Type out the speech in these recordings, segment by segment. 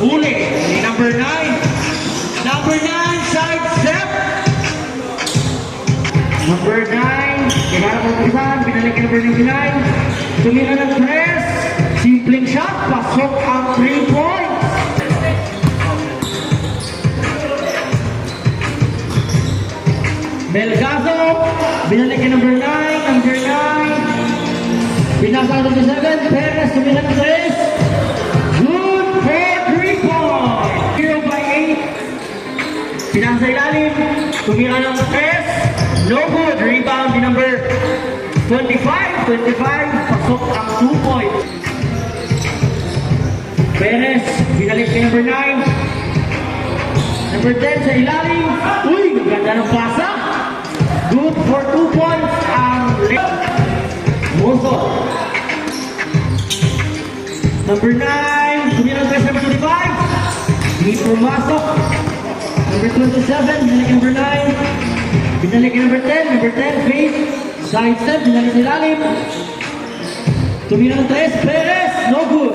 Huli ni number 9. Number 9, side step. Number 9, kailangan mo pisan, pinalik ka number 99. Tumira ng 3. Simpleng shot, pasok ang 3 points. Melgazo, binalik ka number 9. Number 9. Pinasa ng 7. Perez, tumira ng 3. Good for 3 points. 0 by 8. Pinasa ilalim, tumira ng 3. No good. Rebound ni number 25. 25. Pasok ang 2 points. Perez, binalik kay number 9. Number 10 sa ilalim. Uy, ganda ng pasa. Good for 2 points ang Mozo. Number 9, tumira ng 3 number 25. Hindi pumasok. Number 27, binalik kay number 9. Binalik kay number 10. Number 10, Faith. Side step, binalik sa ilalim. Tumira ng 3, Perez. No good.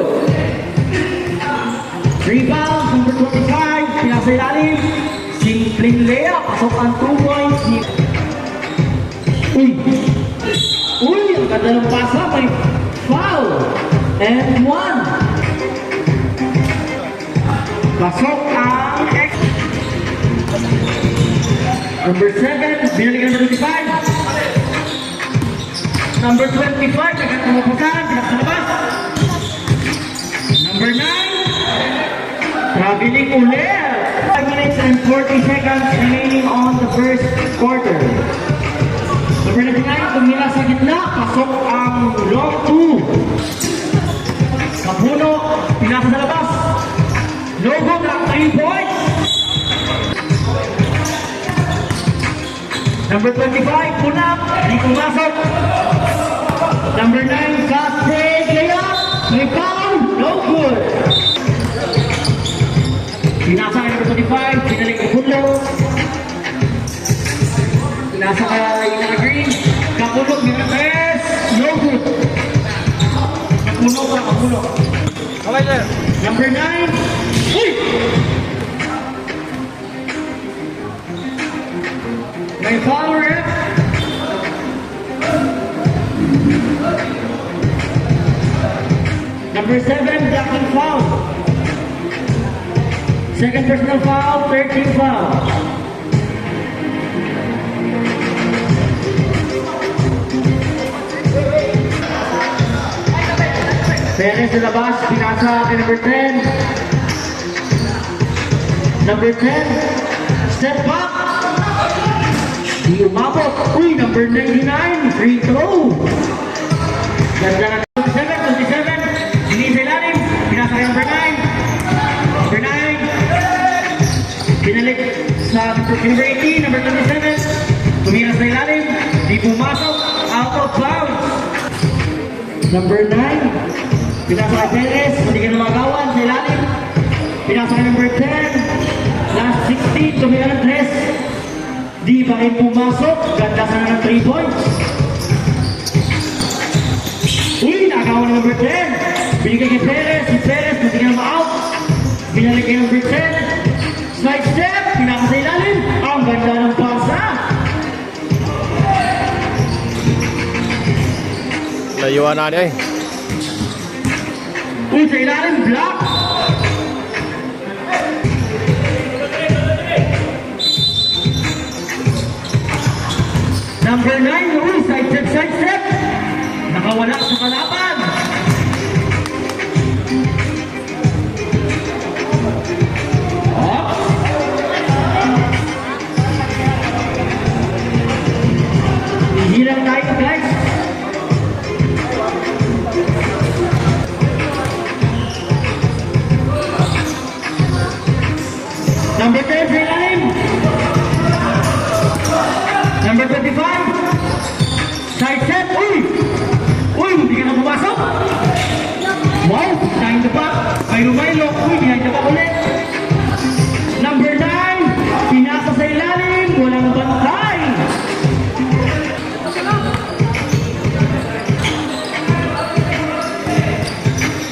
Rebound, number 25. Pinasa ilalim. Simpleng layup. Pasok ang 2 points. Uy! Uy! Ang ganda ng pasa. May foul. And 1. Pasok ang X. Number 7. Binalik number 25. Number 25. Nagkatumupusan. Pinasa labas. Number 9. Traveling ulit. 5 minutes and 40 seconds remaining on the first quarter. Number 99, tumira sa gitna. Pasok ang long 2. Kapuno, pinasa sa labas. No good ang 3 points. Number 25, punap. Hindi pumasok. Number 9, fast break, layup. Rebound, no good. Pinasa ka number 25, pinalik ang pulo. Pinasa ka yung mga green. Kapulog, yung tres. No good. Kapuno ka, kapuno. Okay, sir. Number 9. Uy! May foul ref. Number 7, blocking foul. Second personal foul, 13 foul. Perez sa labas, pinasa kay number 10. Number 10, step back. Di umabot. Uy, number 99, free throw. Ganda na 27, Denise ilalim, pinasa kay number 9. Number 9, pinalik sa number 18, number 27. Tumira sa ilalim, di pumasok, out of bounds. Number 9, pinasa kay Perez, hindi ka na magawan sa ilalim. Pinasa kay number 10, last 16, tumira ng 3. Di ba rin pumasok, ganda sana ng 3 points. Uy, nagawa ng number 10. Binigay kay Perez, si Perez, hindi ka na ma-out. Binalik kay number 10. Slide step, pinaka sa ilalim. Ang ganda ng pasa. Layuan na niya eh. Uy, sa ilalim, block. Number 9, uy, side step, side step. Nakawala sa kalaban. Hirap tayo, guys. Number 10, sa ilalim. Number 25. Side step. Uy! Uy, hindi ka na pumasok. Wow, behind the back. Mayro-mayro. Uy, behind the back ulit. Number 9. Pinasa sa ilalim. Walang bantay.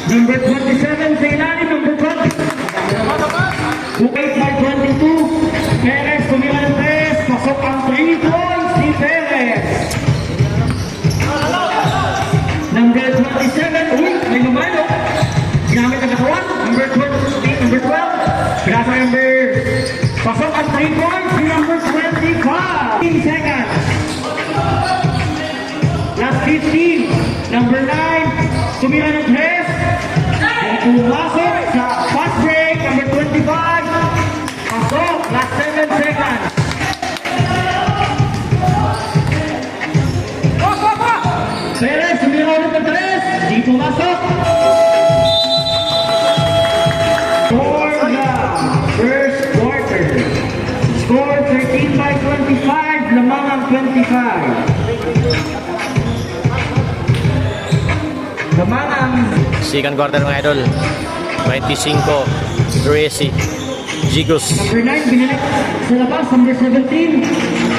Number 27 sa ilalim. Number 20. Wait by 22. Perez tumira ng 3. Pasok ang 3 points si Perez. Number 27. Uy, may lumano. Ginamit ang katawan. Number 20, number 12. Pinasa number. Pasok ang 3 points si number 25. 15 seconds. Last 15. Number 9. Tumira ng 3. Pumasok sa fast break. Number 25. Pasok. Last 7 seconds. Perez, tumira ulit ng 3. Di pumasok. For the first quarter. Score 13 by 25. Lamang ang 25. Lamang ang Second quarter mga idol. 25-13. Gigos. number 9, binalik sa labas. Number 17,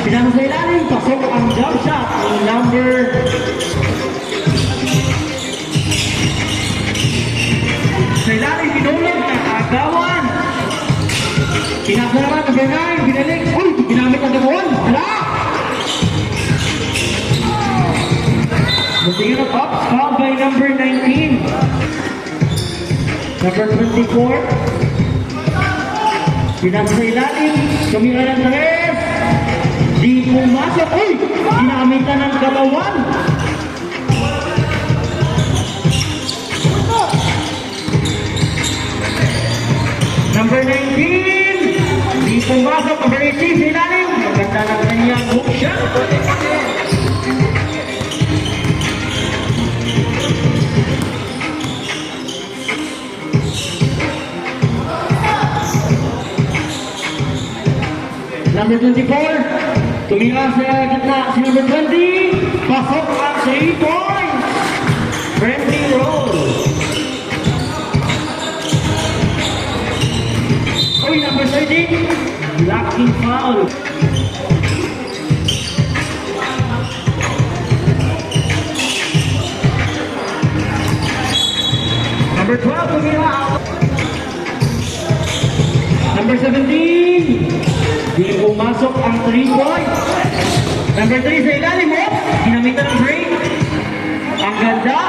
pinasa sa ilalim. Pasok ang jump shot ng number sa ilalim. Pinulog ng agawan. Pinasa naman. Number 9, binalik. Uy, ginamit ang agawan. Hala! Muntingan ang top. Fouled by number 19. Number 24. Pinasa sa ilalim, tumira ng 3. Di pumasok. Uy! Ginamitan ng katawan. Number 19. Di pumasok. Number 18 sa ilalim. Maganda ng kanyang hook shot. Number 24, tumira sa gitna si number 20, pasok ang 3 points. Friendly roll. Uy, number 13, blocking foul. Number 12, tumira out. Number 17, di pumasok ang 3 points. Number 3 sa ilalim mo. Ginamitan ng break. Ang ganda.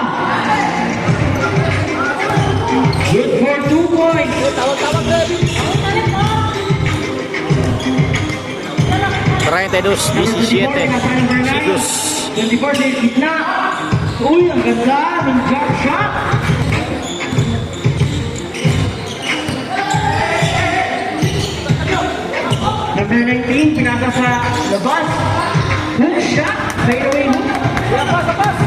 Good for 2 points. Tawag-tawag na. 32-17. Gigos. 24 sa gitna. Uy, ang ganda ng jump shot. Number 19, pinasa sa labas. Hook shot. Fade away hook. Labas.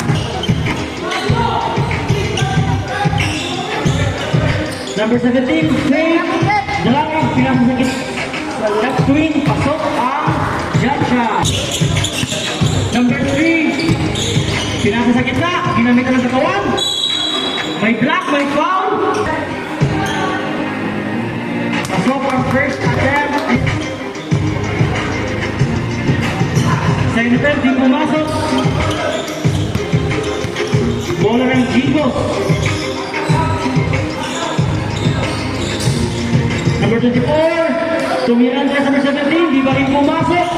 Number 17, fade. Dalangin, pinasa sa gitna. Sa left wing, pasok ang jump shot. Number 3, pinasa sa gitna. Ginamitan ng katawan. May block, may foul. Pasok ang first attempt. Senator, di pumasok. Bola ng Gigos. Number 24, tumiran sa number 17, di ba rin pumasok?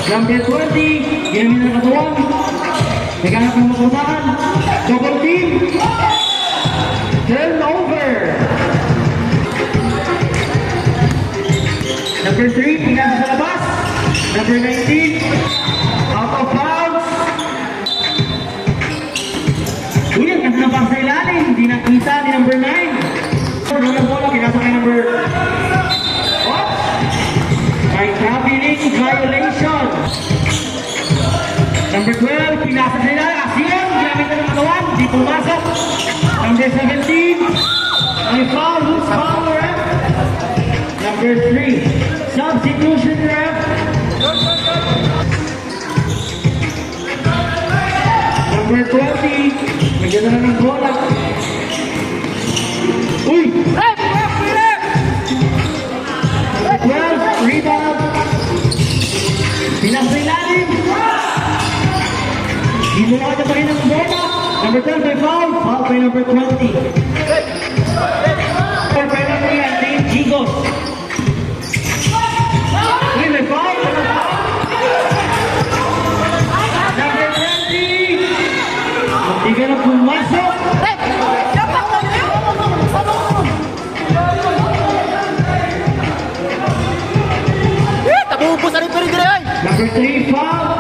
Number 20, ginamit ng katawan. Naghanap ng makusahan. Double team. Turnover. Number 3, pinasa sa labas. Number 19, out of bounds. Uy, ang ganda ng sa ilalim. Hindi nakita ni number 9. Ng bola, pinasa kay number... Oh! May traveling violation. Number 12, pinasa sa ilalim. Asiyan, ginamit na ng katawan. Di pumasok. Number 17, may foul. Who's foul, ref? Number 3, substitution, ref. Number 20, nagyan na ng bola. Uy! Number 12, rebound. Pinasa ilalim. Kumuha na pa rin ng bola. Number 12 by foul. Foul by number 20. For penalty and Team Gigos. Uy, may foul. Number 20. Hindi ka na pumasok. Tabubos na rin dire ay! Number 3 foul.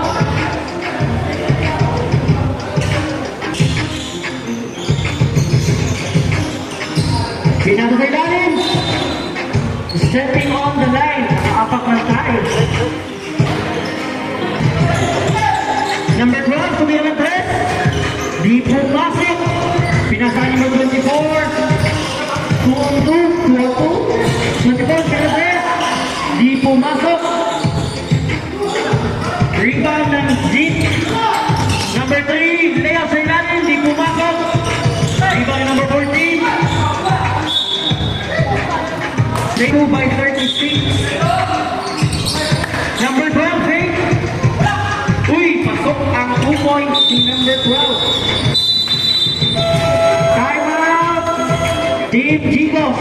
Pinasa sa ilalim. Stepping on the line. Nakaapak ng tayo. Number 12, tumira ng 3. Di pumasok. Pinasa ni number 24. 2 on 2. 2 on 2. 24, pinasa. Di pumasok. Rebound ng Zip. Number 3, layup sa ilalim. Di pumasok. Rebound number 14. They move by 36. Number 12, Faith. Uy, pasok ang 2 points ni number 12. Time out. Team Gigos.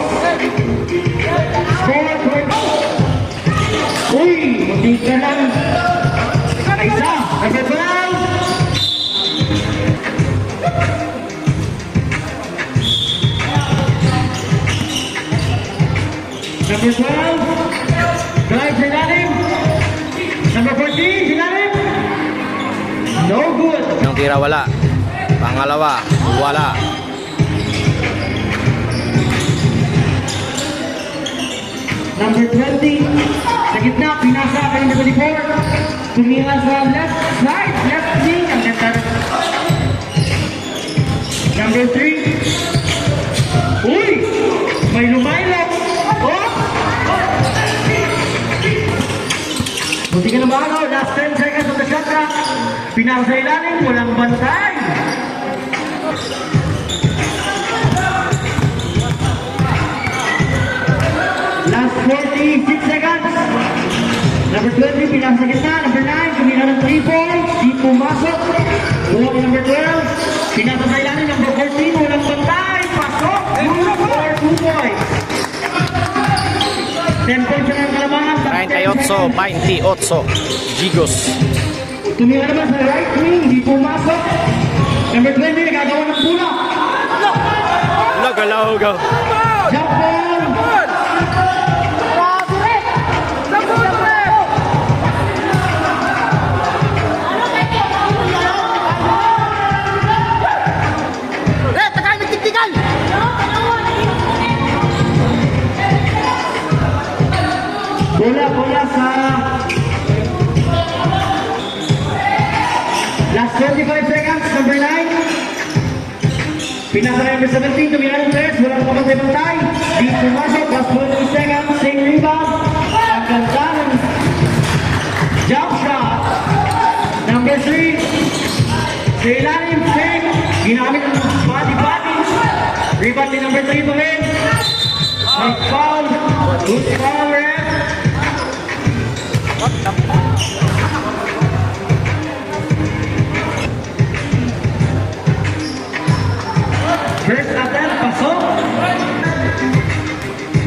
Score 20. Uy, hindi ka lang. Isa, number 12. Number 12, drive Zinalim. Number 14, Zinalim. No good. Unang tira wala. Pangalawa, wala. Number 20, sa gitna, pinasa kay number 24. Tumira sa left side, left wing, ang ganda. Number 3. Uy, may lumaylok. Oh! Buti ka na ba ako? Last 10 seconds of the shot clock. Pinasa sa ilalim, walang bantay. Last 46 seconds. Number 20, pinasa sa gitna. Number 9, kumira ng 3 points. Di pumasok. Wala kay number 12. Pinasa sa ilalim. Number 14, walang bantay. Pasok. Good for 2 points. 10 points na ng kalamangan. 38, 28. Gigos. Tumira naman sa right wing. Di pumasok. Number 20, nagagawa ng pula. Nagalaw go. Jump ball. Bola sa last 25 seconds, number 9. Pinasa number 17, tumira ng 3, walang kapatay-pantay. Di pumasok, last 20 seconds, same rebound. Ang ganda ng jump shot. Number 3, sa ilalim, fake. Ginamit ng body-body. Rebound ni number 3 pa rin. May foul. Good foul, ref. First attempt, pasok.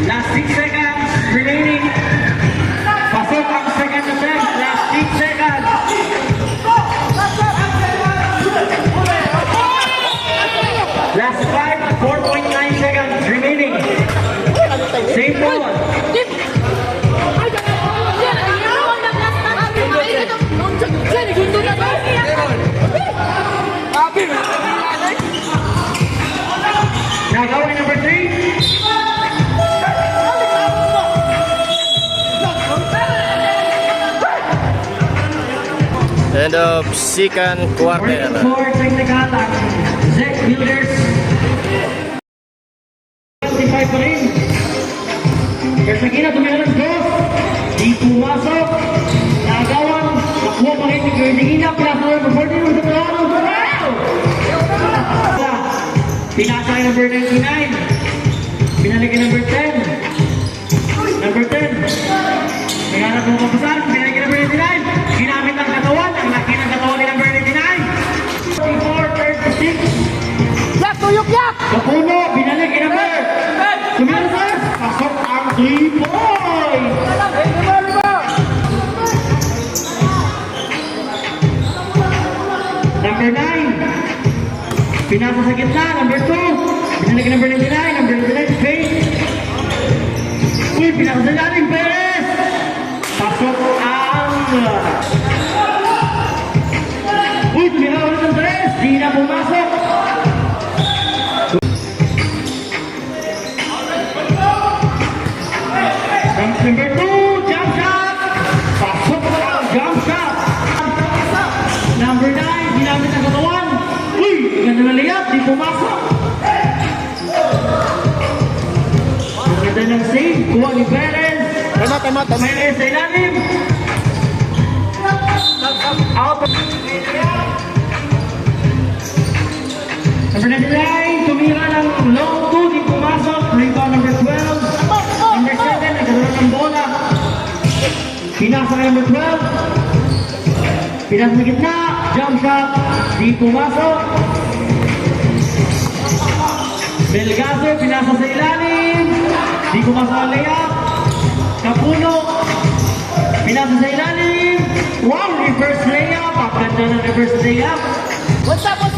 Last 6 seconds remaining. Pasok ang second attempt. Last 6 seconds. Last 5, 4.9 seconds remaining. Same ball. Nagawa ni number 3. End of second quarter. For technical ang Zach Builders. 25 pa rin. Persagina, tumira ng dos. Di pumasok. Nagawang nakuha pa rin ni Persagina. Plus number 14 ng Zatalano. Pinasa kay number 99. Pinalik kay number 10. Number 10. Kaya na kung kapasan, pinalik kay number 99. Ginamit ang katawan. Ang laki ng katawan ni number 99. Number 9. Pinasa sa gitna. Number 2. Binalik number 99. Number 99, Faith. Uy, pinasa sa ilalim, Perez. Pasok ang... Uy, tumira ulit ng 3. Di na pumasok. Number 2, jump shot. Pasok ang jump shot. Number 9, ginamit ang katawan. Uy, ganda na layup, di pumasok. Ang ganda ng save, kuha ni Perez. Tama. Perez sa ilalim. Out. Number 99, tumira ng long 2, di pumasok. Rebound number 12. Number 7, nagkaroon ng bola. Pinasa kay number 12. Pinasa sa gitna, jump shot, di pumasok. Belgazo, pinasa sa ilalim, di pumasok ang layup. Capuno, pinasa sa ilalim. Wow, reverse layup. Ang ganda ng reverse layup. What's up po?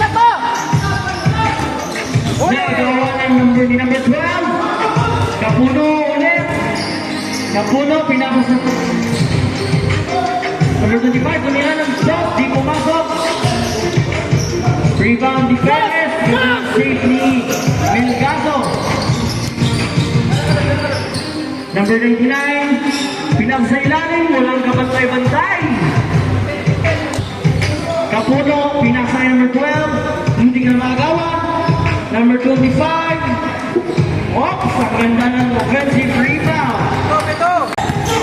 Nagawa ng number 12. Capuno ulit. Capuno, pinasa sa... Number 25, tumira ng shot, di pumasok. Rebound defense, good save ni Melgazo. Number 99, pinasa sa ilalim, walang kabantay-bantay. Capuno, pinasa kay number 12, hindi ka na makagawa. Number 25, oops, ang ganda ng offensive rebound.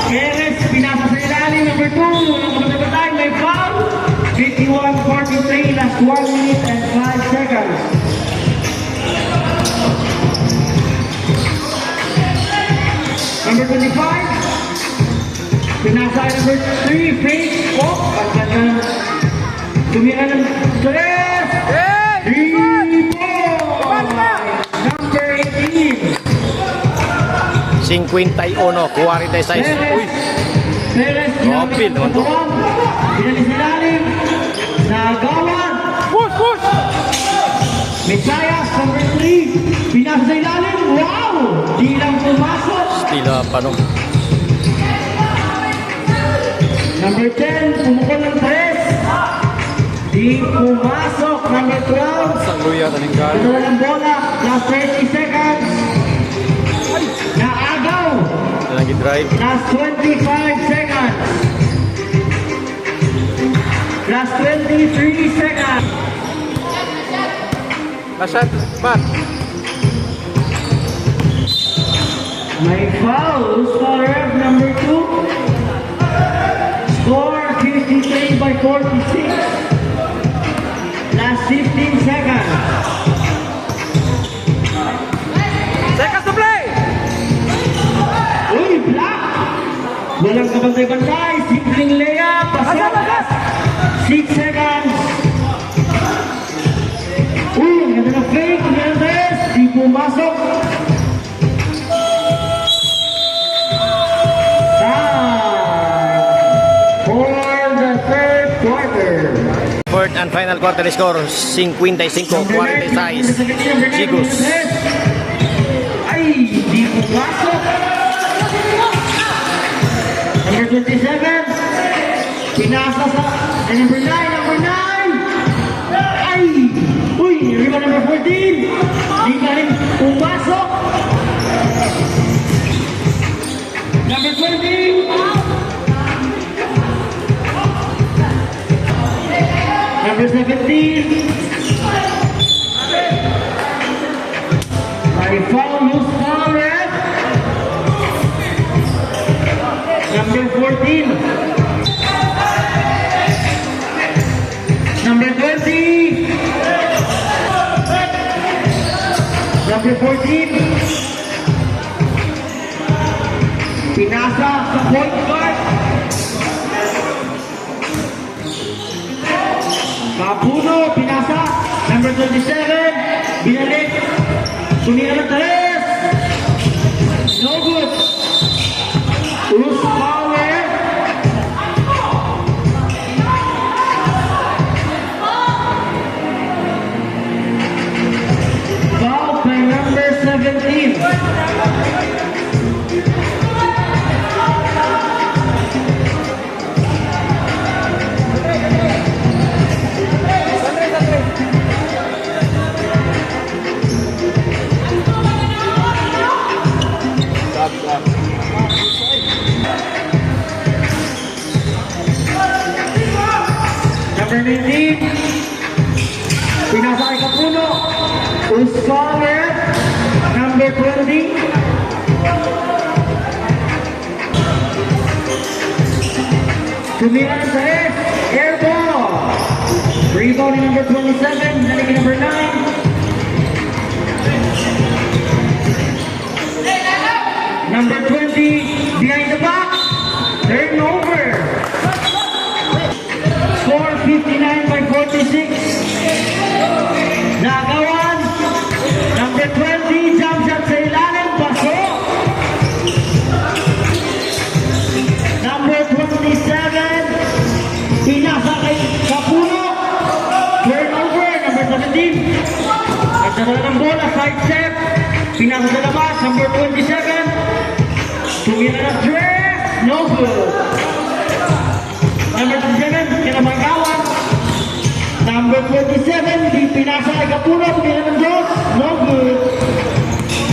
Perez, pinasa sa ilalim, number 2, walang kabantay-bantay, may foul. 51-43, last 1 minute and 5 seconds. Number 25, pinasa kay number 3, Faith. Oh, ang ganda. Tumira ng 3. 3 points. Number 18. 51, 46. Uy, Perez, Grabe naman to. pinalis ilalim. Nagawan. Push! Messias, number 3. Pinasa sa ilalim. Wow! Di lang pumasok. tila pa no. Number 10, pumukol ng 3. Di pumasok. Number 12. Sa luya taning gal. Ito ng bola. Last 30 seconds. Naagaw. Lagi drive. Last 25 seconds. Last 23 seconds. Asat, bat. May foul. Score ref number 2. Score 53 by 46. Last 15 seconds. Seconds to play! Uy, block! Walang kabantay-bantay. Simpleng layup. Pasok. 6 seconds. Uy, ang ganda ng fake. Mendes. Di pumasok. Time for the third quarter. Fourth and final quarter score 55-46 Chicos. Ay, di pumasok. Number 27. Pinasa sa number 9. Number 9. Ay! Uy, rebound number 14. Di ka rin pumasok. Number 20. Number 17. May foul, loose foul, ref. Number 14. Number 20. Number 14. Pinasa sa point guard. Capuno, pinasa. Number 27. Binalik. Tumira ng 3. No good. Loose power. Uscaler, number 20. Tumira ng Saez, air ball. Rebound ni number 27, dali kay number 9. Number 20, behind the back, turnover. Score 59 by 46. Nagawan, number 20, jump shot sa ilalim, pasok. Number 27, pinasa kay Capuno, turnover, number 17. Nagdadala ng bola, side step, pinasa sa labas, number 27. Tumira na dress, no good. Number 27, kinabanggawan. Number 27, di pinasa kay Capuno, tumira ng dress, no good.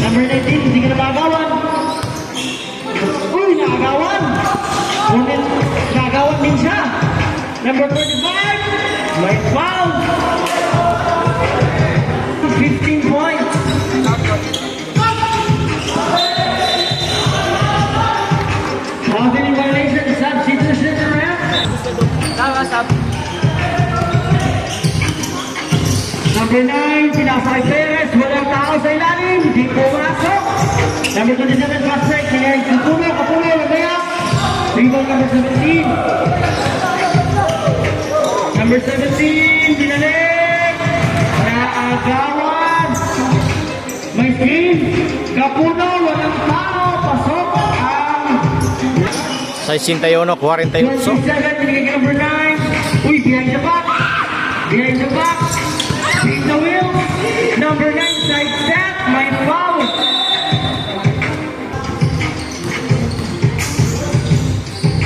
Number 19, di kinabanggawan. Uy, nakagawan. Ngunit nakagawan din siya. Number 35, may foul. 15 points. Holding violation, substitution ref. Number 9, pinasa kay Perez, walang tao sa ilalim, di pumasok. Number 27, fast break, kaya Capuno, nagaya. Rebound number 17. Number 17, dinalik. Naagawan. May screen. Capuno, walang tao, pasok ang 61, 48. 27, binigay kay number 9. Uy, behind the back. Behind the back. Beat the wheel. Number 9, side step. May foul.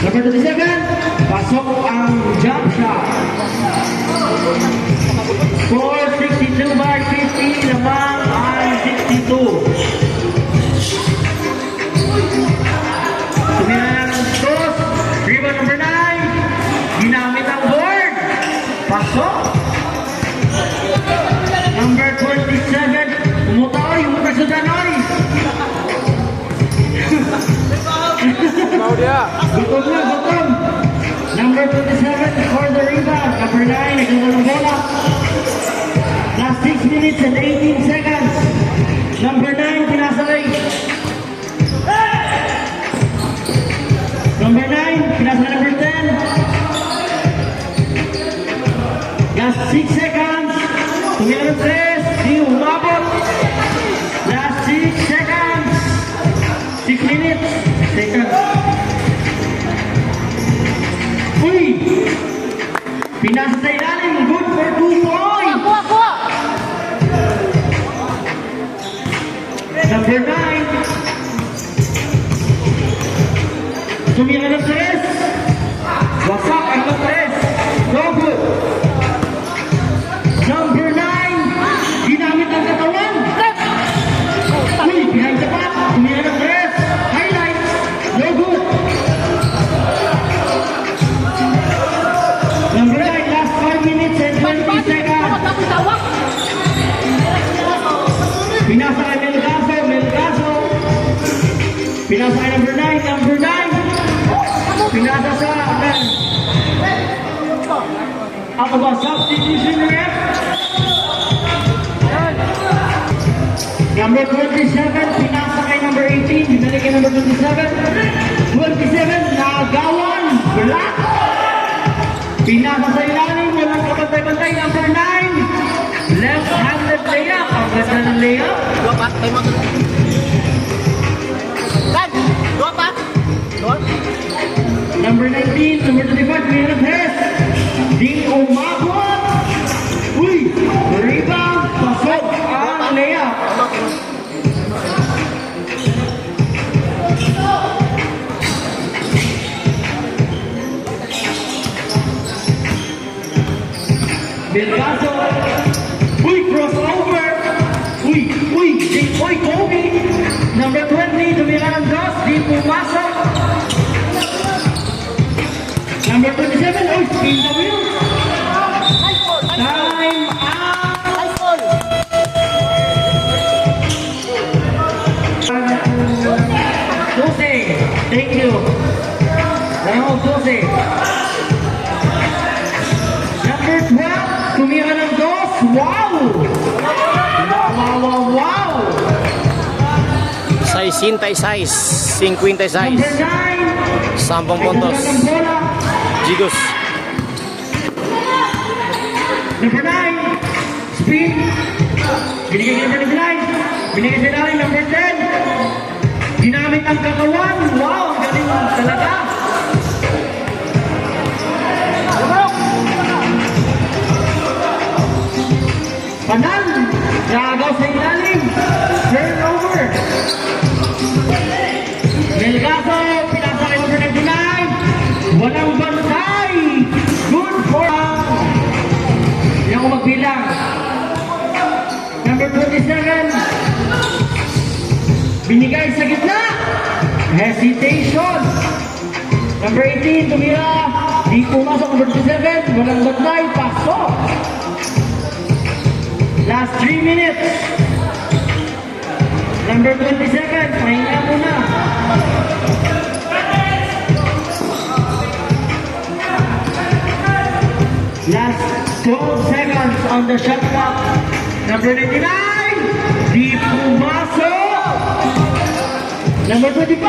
Number 27, pasok ang jump shot. Score 62 by 50, lamang ay 62. Tumira ng toss, rebound number 9, ginamit ang board, pasok. Number 27, umutaw yung Kasudanoy. Mau dia. Gutom na, gutom. Number 27 for the rebound. Number 9, nagkaroon ng bola. Last 6 minutes and 18 seconds. Number 9, pinasakay. Number 9, pinasakay number 10. Last 6 seconds. Tumira ng 3, di umabot. Last 6 seconds. 6 minutes. Seconds. Uy! Pinasa sa ilalim. Good for 2 points. Number 9. Tumira ng 3. Wasak ang 3. No good. Number 9. Ginamit ang katawan. Uy! Behind the back. Tumira ng 3. Highlights. No good. Number 9, last 5 minutes and 20 seconds. Pinasa kay Melgaso. Pinasa kay number 9. Pinasa sa ako ba, substitution ref? Number 27, pinasa kay number 18. Binalik kay number 27. 27, nagawan. Black. Pinasa sa ilalim, walang kapantay-pantay. Number 9, left-handed layup. Ang ganda ng layup. Dua pa, tayo mo. Dan, dua pa. Dua. Number 19, number 25, Minot Hess. Di umabot. Uy, rebound. Pasok ang layup. Melgaso. Uy, crossover. Uy, Kobe. Number 20, tumira ng Dos. Di pumasok. Number 27, uy, spin the wheel. Time out. Parang 12. Number 12, tumira ng 2. Wow! Wow! 66, 56, Number 9, 10 puntos. ng bola. Jigos. Number 9, spin. Binigay niya number 9. Binigay sa ilalim, number 10. Ginamit ang katawan. Wow, ang galing talaga. Panal, nagaw sa ilalim. Turnover. Melgaso, pinasa kay number 99. Walang bantay. Good for... Hindi ako magbilang. Number 27. Binigay sa gitna. Hesitation. Number 18, tumira. Di pumasok. Number 27, walang bantay. Pasok. Last 3 minutes. Number 27, pahinga muna. Last 12 seconds on the shot clock. Number 99, di pumasok. Number 25,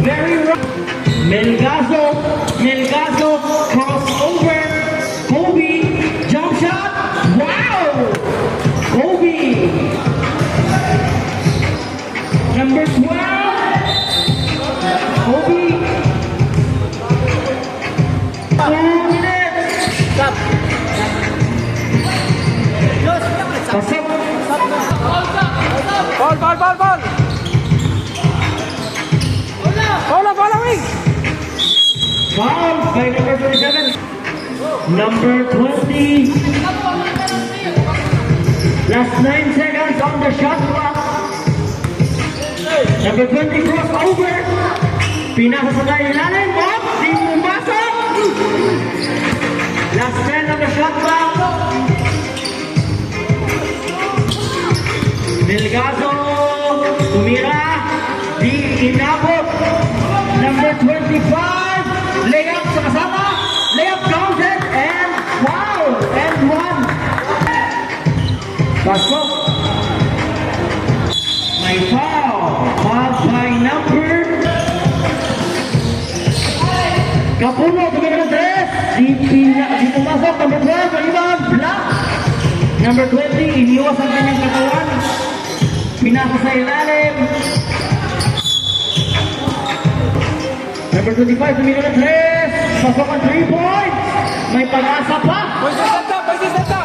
very rough. Melgaso, crossover. Kobe, jump shot. Wow! Kobe. Number 12, Kobe. 2 minutes. Stop. Los, Pasok. Ball. Bola, wing. Foul by number 27. Number 20. Last 9 seconds on the shot clock. Number 20 crossover. Pinasa sa ilalim. Up. Di pumasok. Last 10 on the shot clock. Melgaso. Tumira. Di inabot. Number 25. Layup sa kasama. Layup counted. And wow. And one. Pasok. May foul. Foul by number. Kapuno, tumira ng 3. Di pumasok. Number 12, rebound, block. Number 20, iniwas ang kanyang katawan. Pinasa sa ilalim. Number 25, tumira ng 3. Pasok ang 3 points. May pag-asa pa. Boys senta.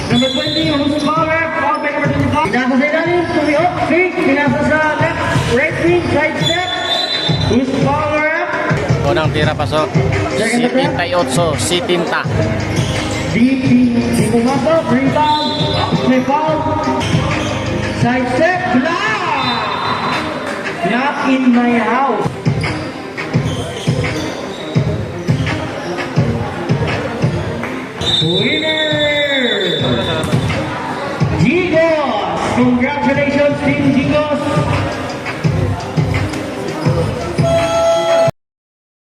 Number 20, who's power? Foul by number 25. Pinasa sa ilalim, tumiok, fake. Pinasa sa left, right wing, side step. Who's power? Unang tira pasok. 78, 70. Di pumasok, rebound, may foul. Side step, block! Not in my house. Winner! Gigos! Congratulations, Team Gigos!